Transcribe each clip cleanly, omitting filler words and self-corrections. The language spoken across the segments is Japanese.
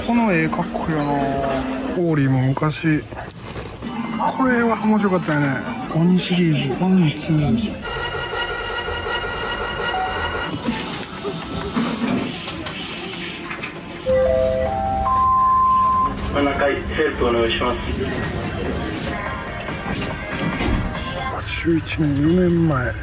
この絵かっこいいよな。オーリーも昔これは面白かったよね。鬼シリーズ1、2。7階セールお願いします。81年、4年前。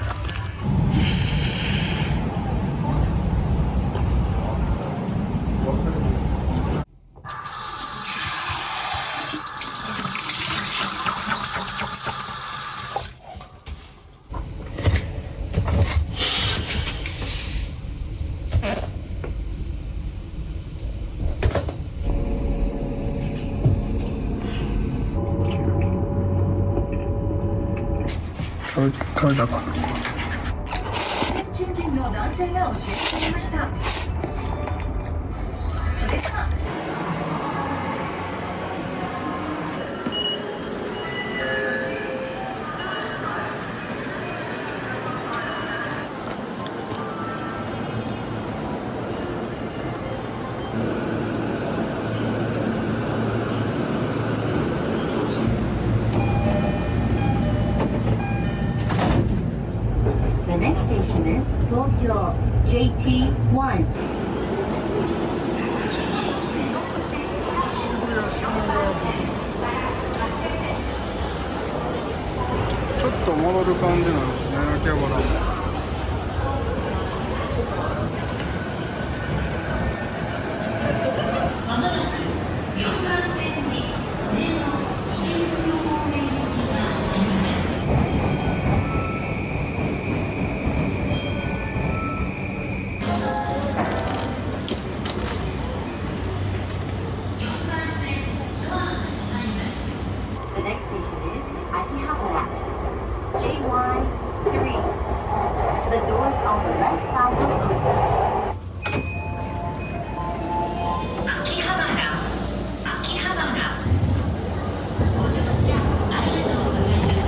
食べたかな。新人の男性が教えてくれました。それではThe next station is Tokyo JT1. ちょっと戻る感じなんですね、秋葉原。The next station is Akihabara JY3. The doors on the left side will open. 秋葉原、秋葉原。ご乗車ありがとうございます。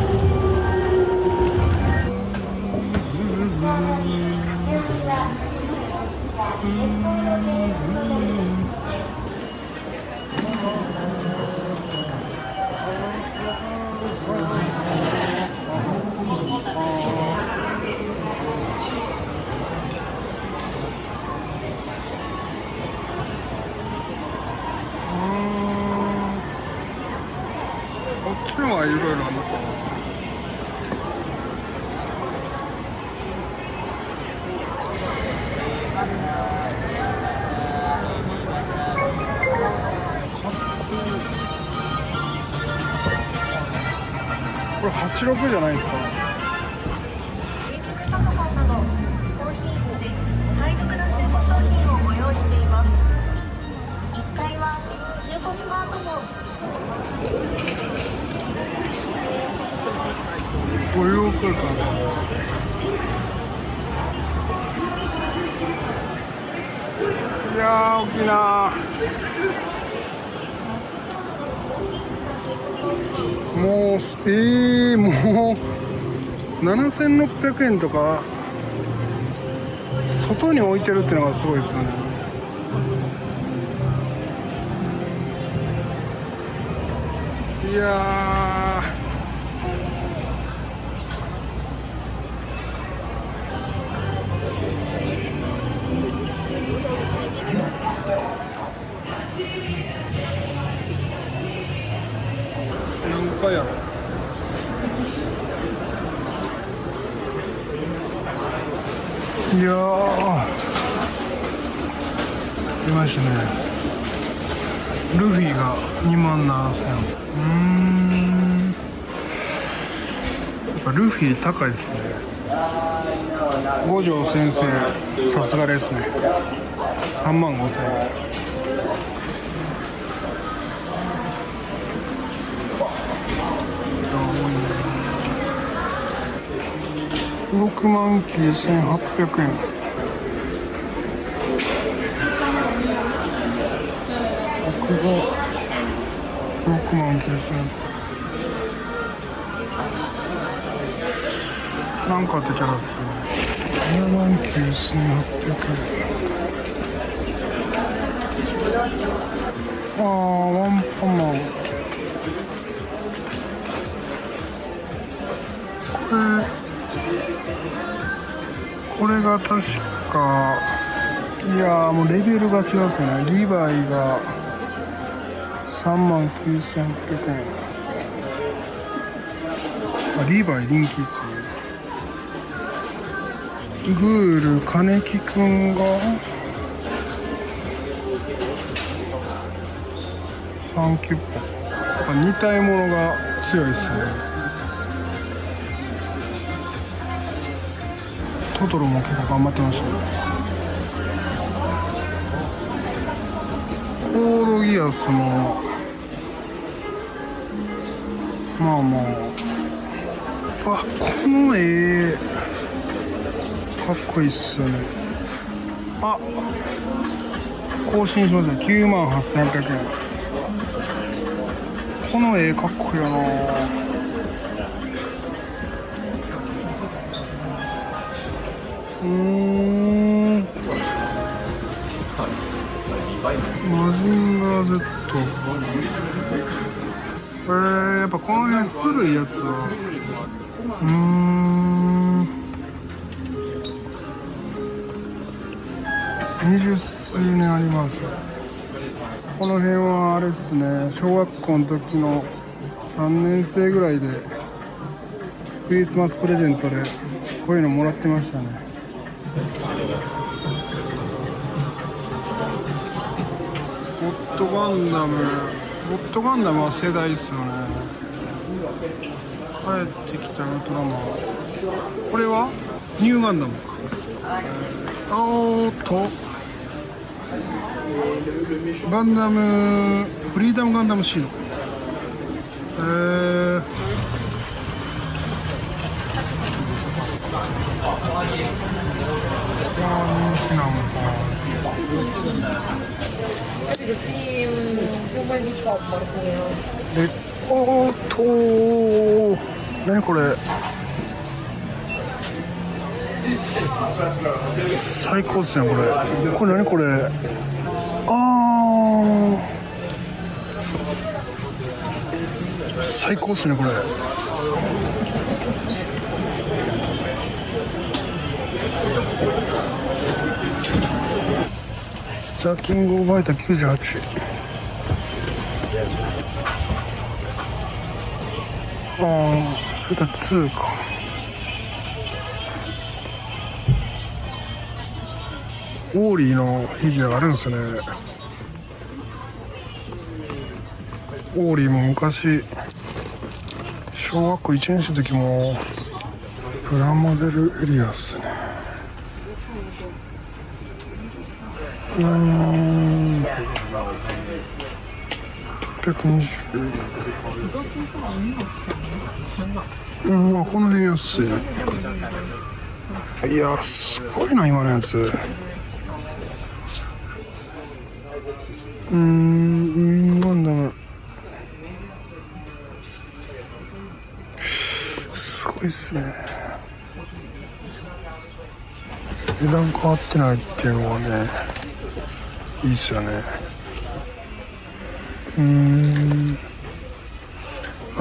こっちのはいろいろあるのか。これ86じゃないですか。パソコンなど高品質でお買い得な中古商品をご用意しています。1階は中古スマートフォン。ご用空間。いやー大きいな。もうもう7600円とか外に置いてるっていうのがすごいですよね。いや何回やろ。いやー出ましたね。ルフィが27000。やっぱルフィ高いですね。五条先生さすがですね。35000円。69800円。奥が69000円。なんか当てちゃらっすね。79800円。ワンパンマン。これが確か、いやーもうレベルが違うんですよね。リヴァイが39,800円。リヴァイ人気ですね。グール金木くんがサンキュッポ。似たものが強いですね。トトロも結構頑張ってましたね。コードギアスもまあまあ、この絵かっこいいっすよね。更新しました。98,800円。この絵かっこいいよな。マジンガー Z。やっぱこの辺古いやつは20数年あります。この辺はあれですね、小学校の時の3年生ぐらいでクリスマスプレゼントでこういうのもらってましたね。ゴッドガンダムは世代ですよね。帰ってきたウルトラマン。これはニューガンダムか。ガンダムフリーダムガンダムシード。人気なのか。何これ。最高ですねこれ。これ何これ。最高ですねこれ。ザ・キング・オブ・ファイター98。それと2か。オーリーのフィギュアあるんですね。オーリーも昔小学校1年生の時もプラモデルエリアっすね。820。この辺安いね。いやすごいな今のやつ。なんだろう。すごいっすね。値段変わってないっていうのはね、いいっすよね。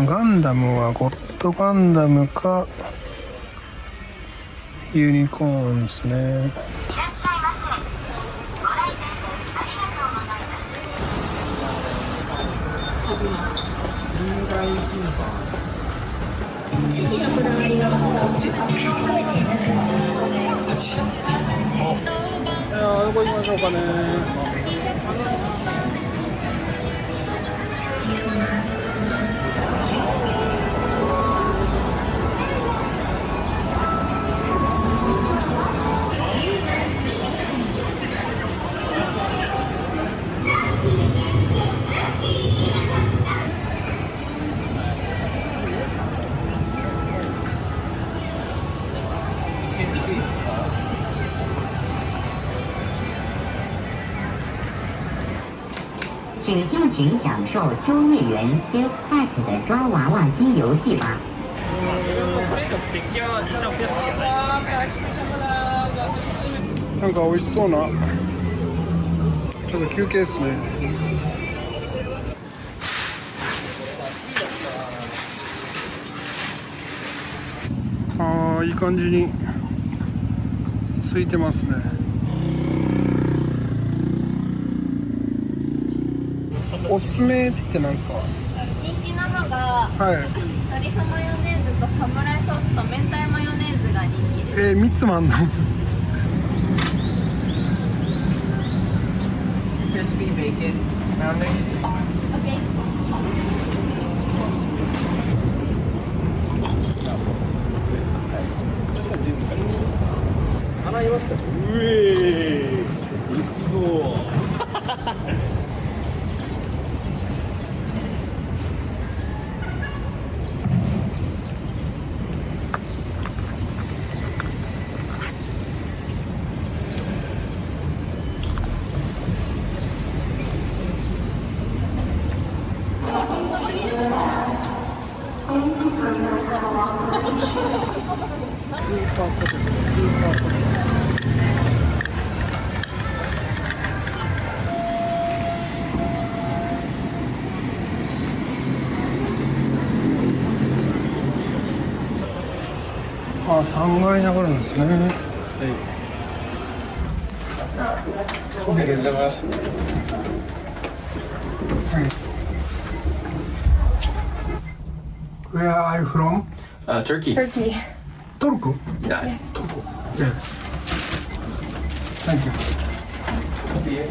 ガンダムはゴッドガンダムかユニコーンですね。父のこだわりは賢い選択。どこ行きましょうかね。请尽情享受秋叶原 Silk Pack 的抓娃娃机游戏吧。なんか美味しそうな。ちょっと休憩ですね。感じに空いてますね。おすすめってなんですか？人気なのがはい。トリュフマヨネーズとサムライソースと明太マヨネーズが人気です。3つもあんの？crispy bacon mayonnaise. OK。洗いました。うえー、鉄道。あ、3階に上がるんですね。ありがとうございます。Where are you from? Turkey. Turkey。トルコ？ Yeah. トルコ。Yeah. Thank you. See you.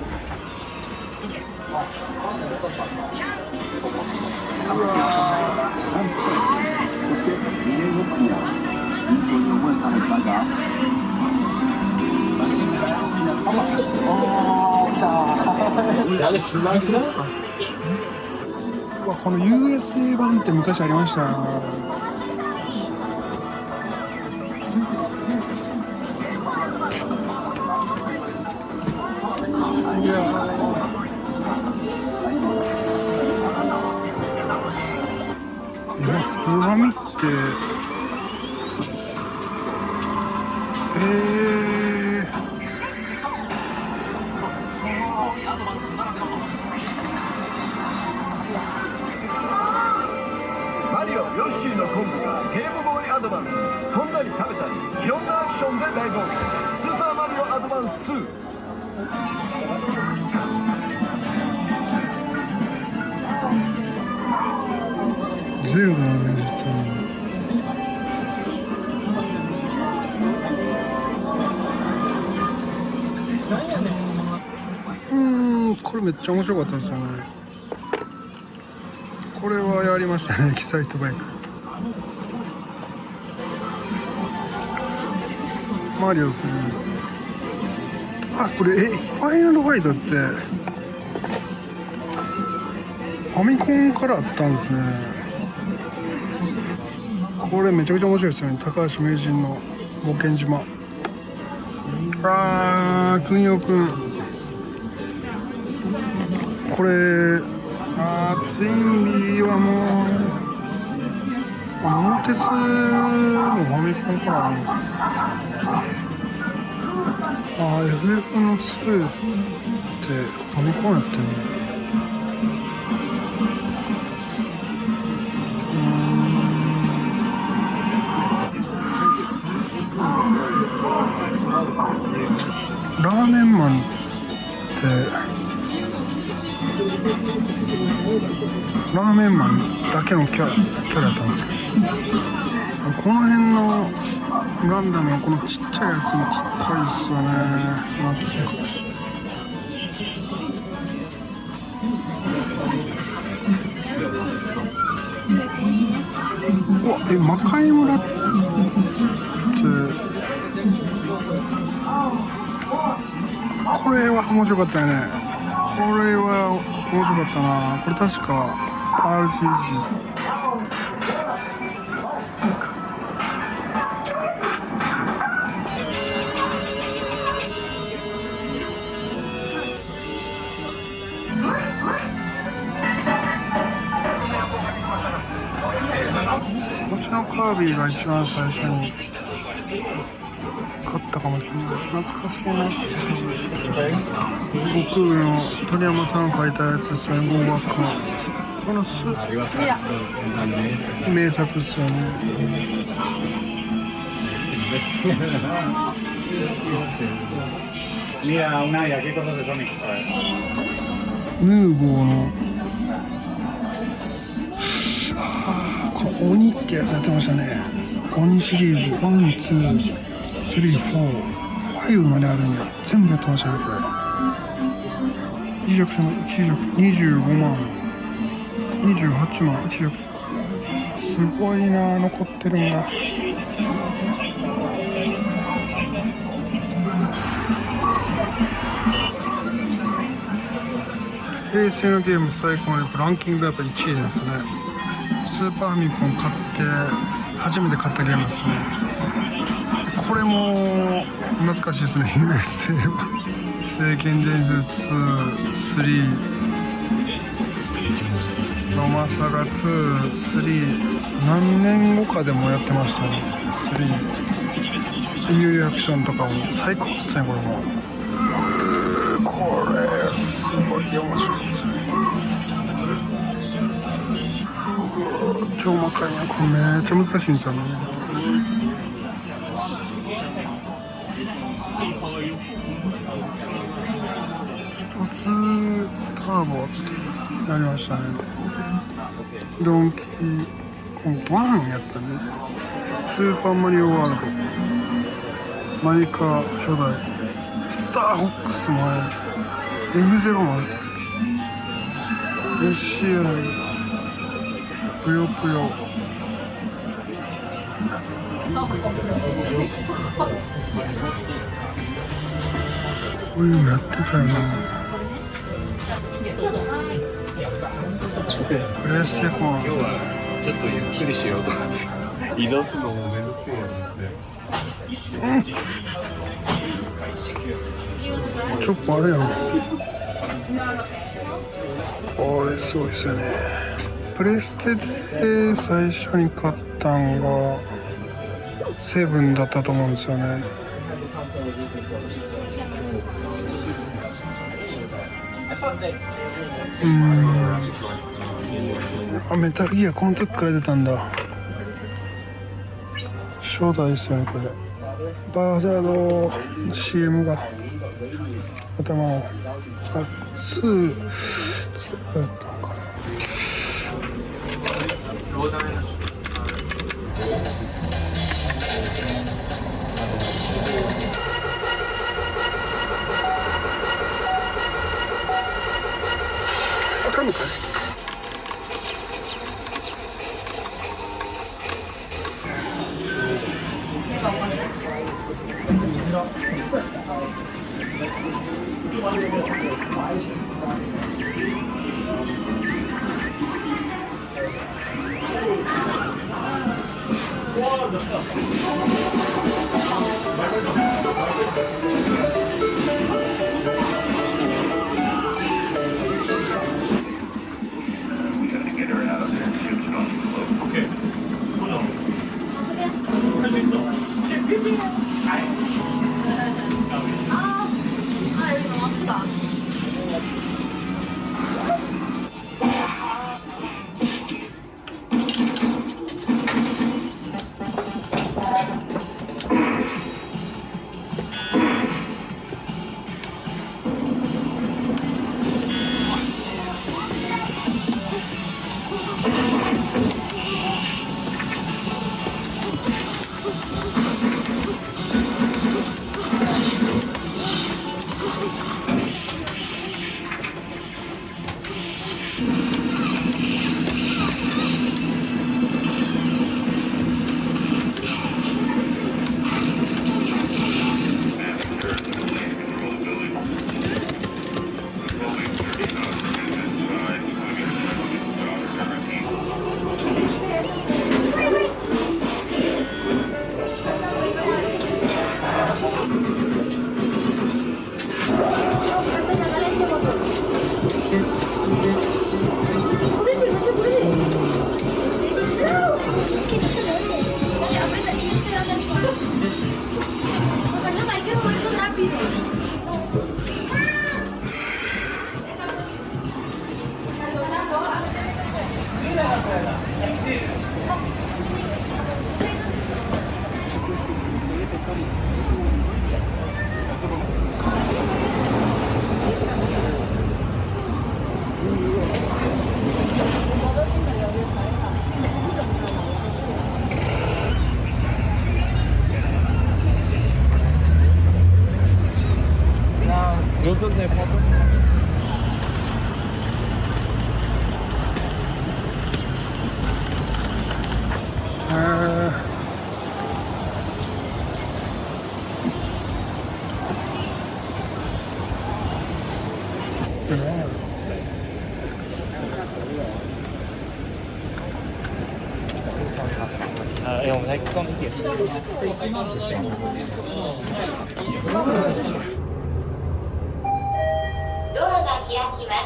この USA 版って昔ありました。いや今スーファミってマリオ・ヨッシーのコンビがゲームボーイアドバンスに飛んだり食べたりいろんなアクションで大冒険。スーパーマリオアドバンス2。ゼルダのね、実はこれめっちゃ面白かったですよね。これはやりましたね。エキサイトバイクマリオですね。あ、これファイナルファイトってファミコンからあったんですね。これめちゃくちゃ面白いですよね。高橋名人の冒険島。くんよくん、これツインビーはもう桃鉄もファミコンからあるんです。FF の2ってファミコンやってんね。ラーメンマンってラーメンマンだけのキャラやったんですけど、この辺のガンダムのこのちっちゃいやつもかっこいいですよね。懐かしい。魔界村ってこれは面白かったよね。これは面白かったな。これ確か RPG。こっちのカービィが一番最初に買ったかもしれない。懐かしいな。僕の鳥山さんが書いたやつですよね。ゴーバックのこの名作ですよね。Mira, Unaya, ¿qué cosas de Sonic?ヌーボーのこれ鬼ってやつやってましたね。鬼シリーズ1、2、3、4、5まであるんや。全部やってましたねこれ。一弱者の1弱25万28万1弱。すごいな、残ってるんだ。平成のゲーム最高のランキングがやっぱ1位ですね。スーパーファミコン買って初めて買ったゲームですね。これも懐かしいですね。USA は聖剣伝説2、3、ロマサガ2、3、何年後かでもやってましたね。3、有利アクションとかも最高ですね。これもこれすごい面白いですね。超魔界な、これめっちゃ難しいんですよね。一つターボってやりましたね。ドンキーコング1やったね。スーパーマリオワールド、マリカ初代、スターホックスもある、F0 もある、ヨッシーやぷよぷよ、こういうのやってたよな。プレステコンちょっとゆっくりしようと思って移動するのもめんどくせえなって。ちょっとあれやん。これすごいですよね。プレステで最初に買ったんがセブンだったと思うんですよね。あ、メタルギアこの時から出たんだ。初代ですよねこれ。バーザード CM が頭を2やったのかな。あかんのかい。ドアが開きます。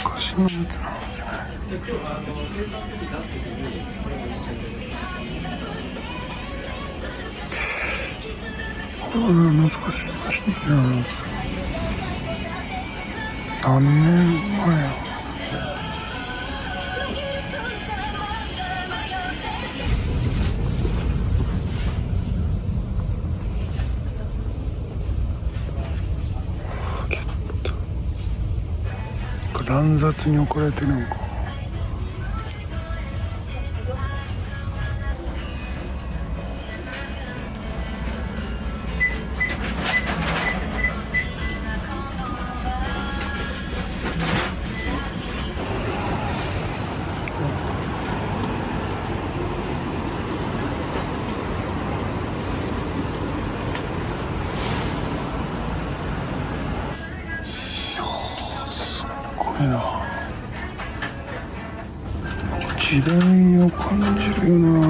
昔のやつなんですね。これは懐かしいましたね。何年前や。乱雑に置かれてるのか。時代を感じるよな。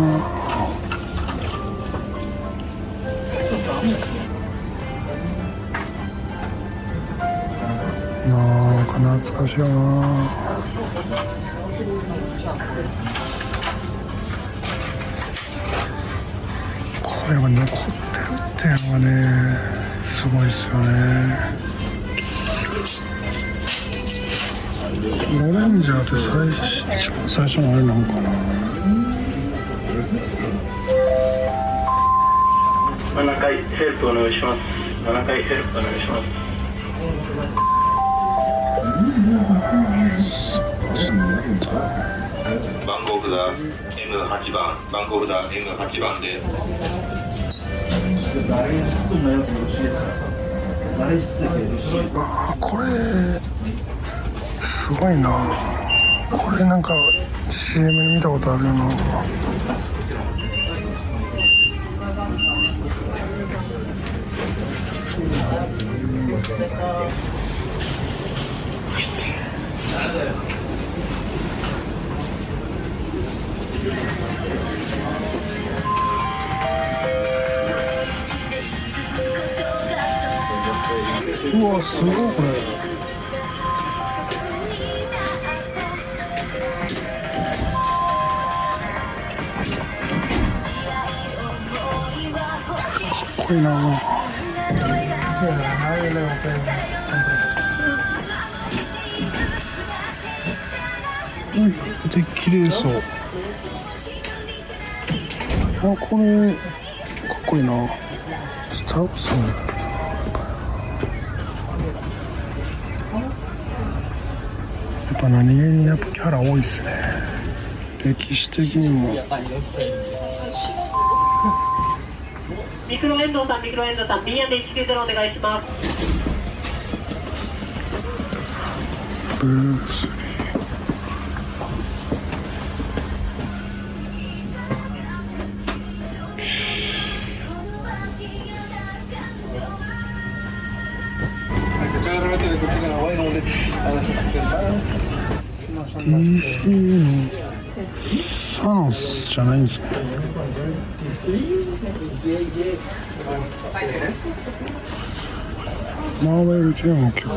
なんか懐かしいよな。これが残ってるっていうのがね、すごいですよね。オレンジャーって一番最初のあれなんかな。7階セルフお願いします。7階セルフお願いします。番号札 M8 番、番号札 M8 番です。あ、これすごいな。これなんか CM に見たことあるよな。うわ、すごいこれ。かっこいいな。なんかで綺麗そう。あ、これかっこいいな。スターブスね。やっぱ何気にやっぱキャラ多いですね。歴史的にも。ミクロエンドさん、ミクロエンドさん、B&190お願いします。ブルース・リー。DC のサノスじゃないんですね。マーベル系も結構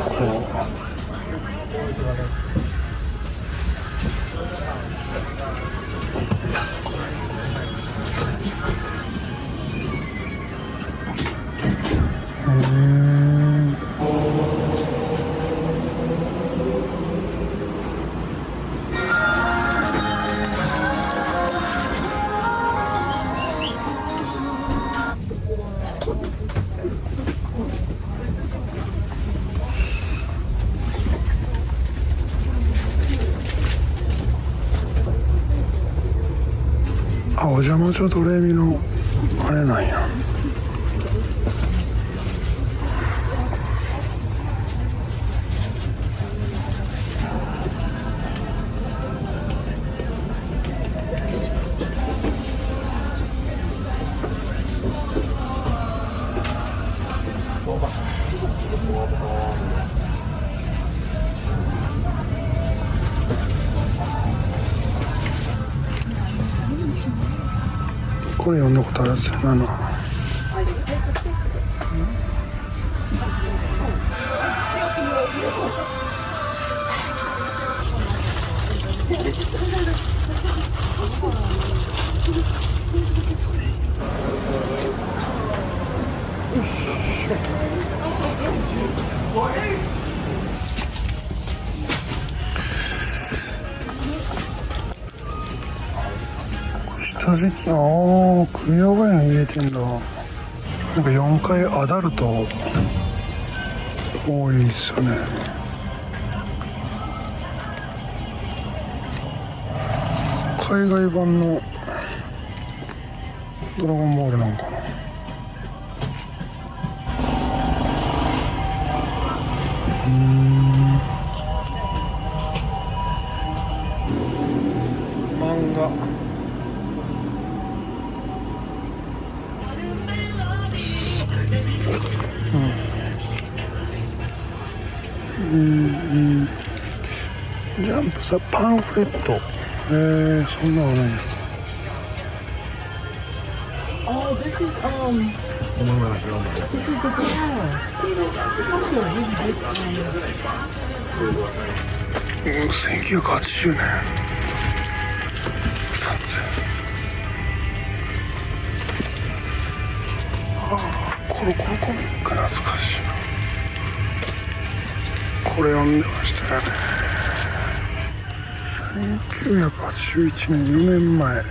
あ、お邪魔女ドレミのあれなんや。これ読んだことあるんですよ。下敷き、ああ、クリアワイヤー見えてんだ。なんか4階アダルト多いですよね。海外版のドラゴンボールなんかな。漫画。ジャンプさ、パンフレット。そんなのないや。Oh, this is the ground. It's actually a really big 1980年。コロコロコミック懐かしいな。これ読んでましたよね。1981年、4年前。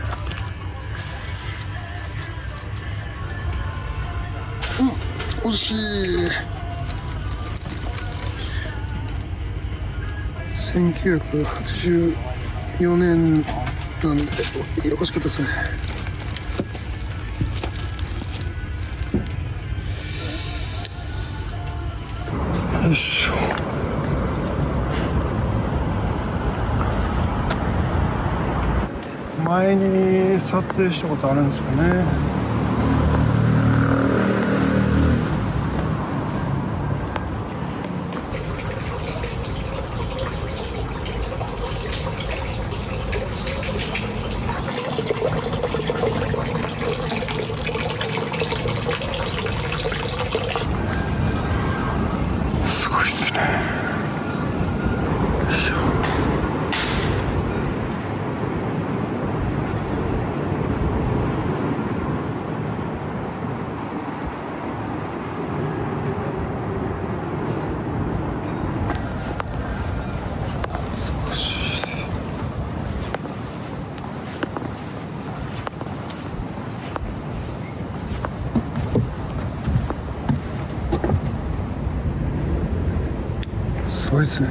惜しい。1984年なんで惜しかったですね。よいしょ。前に撮影したことあるんですよね。すごいですね。すごいですね。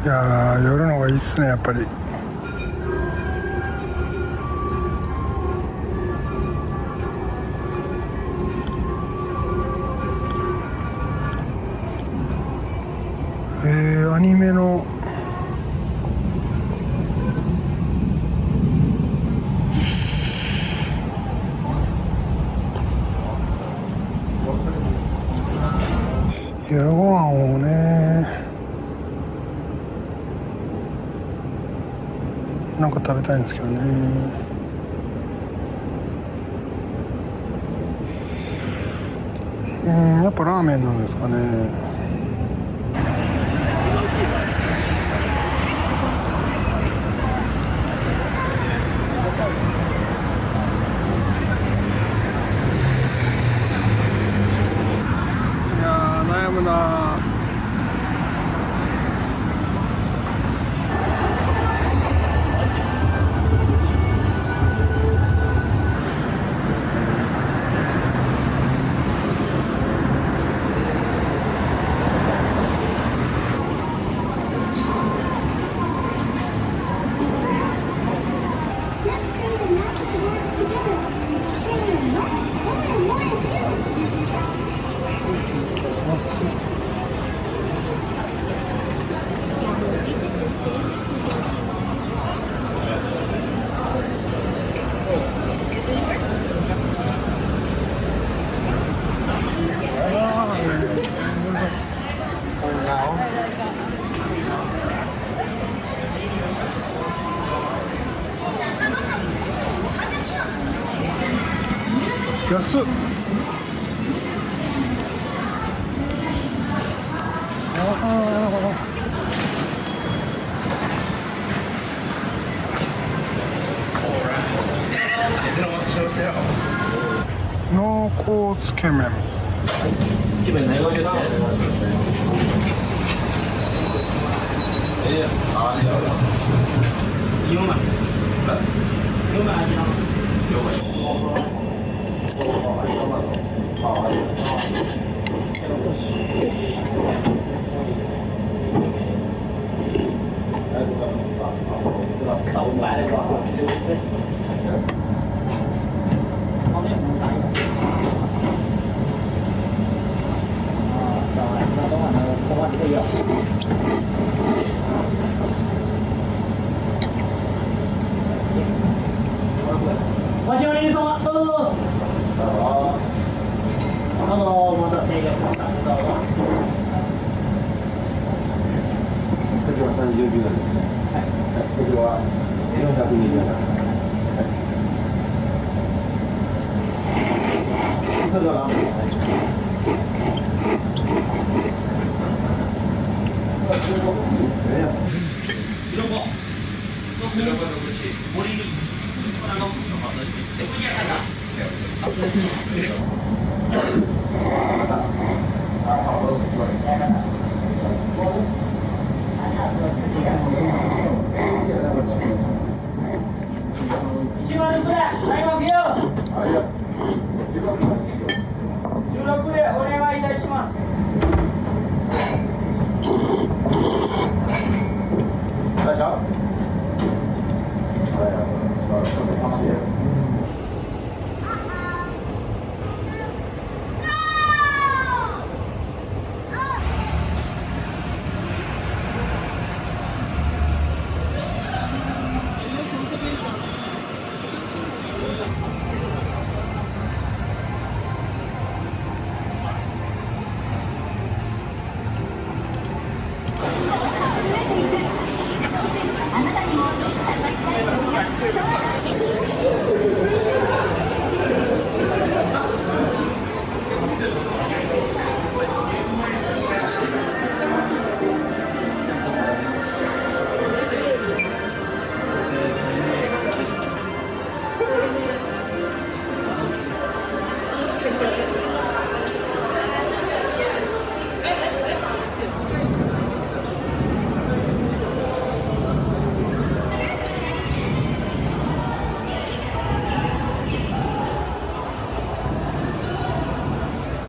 いやー、夜の方がいいっすね、やっぱり。アニメの夜ご飯をね、なんか食べたいんですけどね。やっぱラーメンなんですかね。安っ。濃厚つけ麺。つけ麺何がですか？ご乗員様、どうぞ。お待たせいたしました。どうぞ。こちらは30秒ですね。はい。こちらは427。それでは。16でお願いいたします。